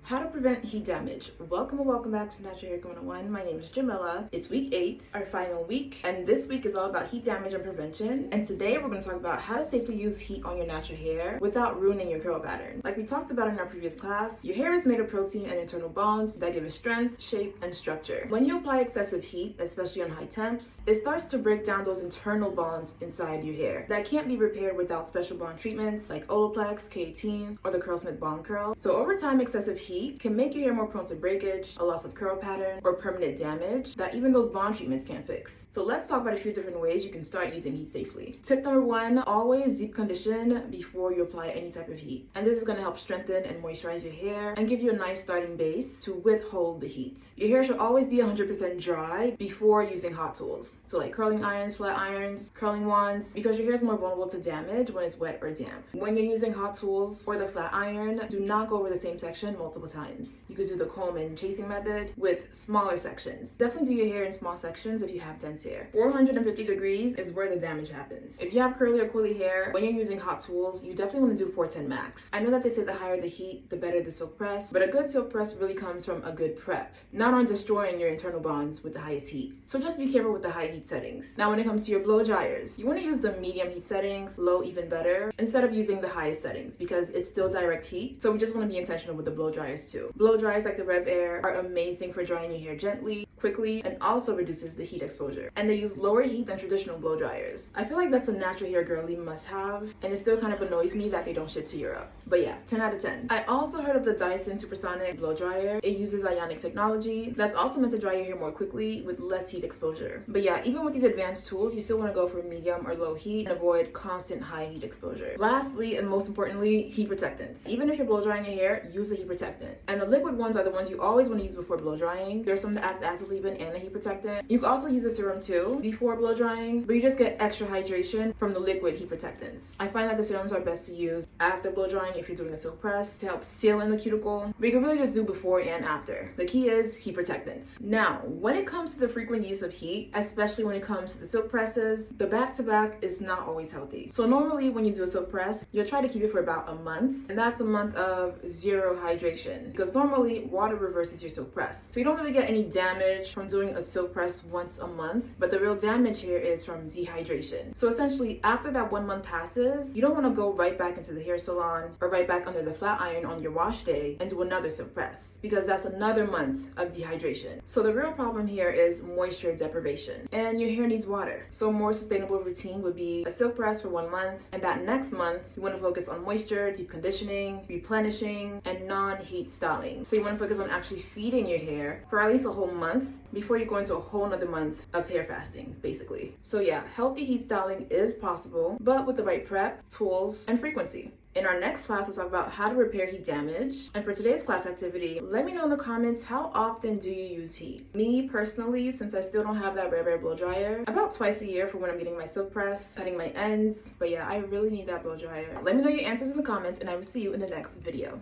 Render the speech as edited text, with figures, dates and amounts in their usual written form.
How to prevent heat damage. Welcome and welcome back to Natural Hair 101. My name is Jamila. It's week 8, our final week, and this week is all about heat damage and prevention. And today we're going to talk about how to safely use heat on your natural hair without ruining your curl pattern. Like we talked about in our previous class, your hair is made of protein and internal bonds that give it strength, shape, and structure. When you apply excessive heat, especially on high temps, it starts to break down those internal bonds inside your hair that can't be repaired without special bond treatments like Olaplex, K18, or the Curlsmith Bond Curl. So over time, excessive heat can make your hair more prone to breakage, a loss of curl pattern, or permanent damage that even those bond treatments can't fix. So let's talk about a few different ways you can start using heat safely. Tip number 1, always deep condition before you apply any type of heat. And this is going to help strengthen and moisturize your hair and give you a nice starting base to withhold the heat. Your hair should always be 100% dry before using hot tools. So like curling irons, flat irons, curling wands, because your hair is more vulnerable to damage when it's wet or damp. When you're using hot tools or the flat iron, do not go over the same section multiple times. You could do the comb and chasing method with smaller sections. Definitely do your hair in small sections if you have dense hair. 450 degrees is where the damage happens. If you have curly or coily hair, when you're using hot tools, you definitely want to do 410 max. I know that they say the higher the heat, the better the silk press, but a good silk press really comes from a good prep, not on destroying your internal bonds with the highest heat. So just be careful with the high heat settings. Now when it comes to your blow dryers, you want to use the medium heat settings, low even better, instead of using the highest settings because it's still direct heat. So we just want to be intentional with the blow dryers too. Blow dryers like the Rev Air are amazing for drying your hair gently, quickly, and also reduces the heat exposure. And they use lower heat than traditional blow dryers. I feel like that's a natural hair girly must-have, and it still kind of annoys me that they don't ship to Europe. But yeah, 10 out of 10. I also heard of the Dyson Supersonic blow dryer. It uses ionic technology that's also meant to dry your hair more quickly with less heat exposure. But yeah, even with these advanced tools, you still want to go for medium or low heat and avoid constant high heat exposure. Lastly, and most importantly, heat protectants. Even if you're blow drying your hair, use a heat protectant. And the liquid ones are the ones you always want to use before blow drying. There's some that act as a leave-in and a heat protectant. You can also use a serum too before blow drying, but you just get extra hydration from the liquid heat protectants. I find that the serums are best to use after blow drying if you're doing a silk press to help seal in the cuticle, but you can really just do before and after. The key is heat protectants. Now, when it comes to the frequent use of heat, especially when it comes to the silk presses, the back-to-back is not always healthy. So normally when you do a silk press, you'll try to keep it for about a month, and that's a month of zero hydration because normally water reverses your silk press. So you don't really get any damage from doing a silk press once a month, but the real damage here is from dehydration. So essentially after that 1 month passes, you don't want to go right back into the hair salon or right back under the flat iron on your wash day and do another silk press because that's another month of dehydration. So the real problem here is moisture deprivation and your hair needs water. So a more sustainable routine would be a silk press for 1 month, and that next month you want to focus on moisture, deep conditioning, replenishing, and non-heat styling. So you want to focus on actually feeding your hair for at least a whole month before you go into a whole nother month of hair fasting, basically. So yeah, healthy heat styling is possible, but with the right prep, tools, and frequency. In our next class, we'll talk about how to repair heat damage. And for today's class activity, let me know in the comments, how often do you use heat? Me personally, since I still don't have that Rev Air blow dryer, about twice a year for when I'm getting my silk press, cutting my ends. But yeah, I really need that blow dryer. Let me know your answers in the comments, and I will see you in the next video.